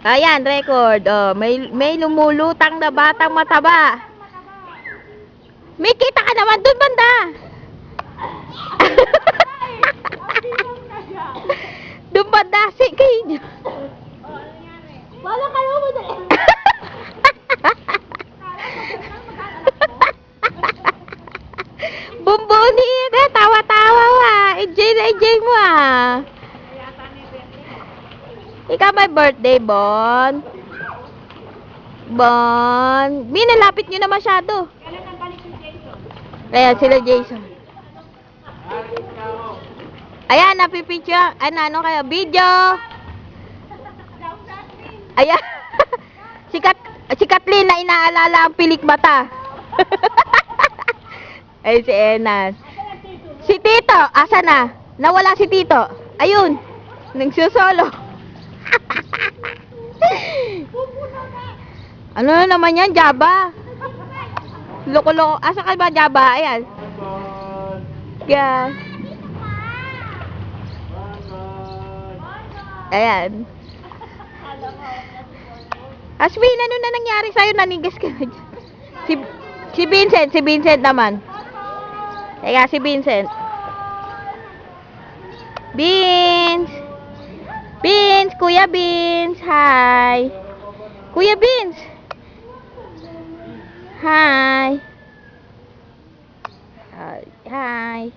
Ayan, record. Oh, may lumulutang na batang mataba. May kita ka naman dun, banda. Dun banda, sige. Wala kayo mo dali. Bumbuni, tawa-tawa wa. Enjoy na enjoy mo ah. Ikaw may birthday, Bon? Bon? Minalapit nyo na masyado. Kailan ang balik si Jason? Ayan, sila Jason. Ayan, napipicture. Ano kayo? Video. Ayan. si Kathleen na inaalala ang pilik mata. Ay, si Enas. Si Tito, asa na? Nawala si Tito. Ayun. Nagsusolo. Ano na naman yan, Jaba? Loko-loko. Asa ka ba, Jaba? Ayan. Yan. Ayan. Aswin, ano na nangyari sa'yo? Nanigas ka na dyan. Si Vincent naman. Teka, si Vincent. Beans, Kuya Beans, hi. Kuya Beans. Hi. Hi.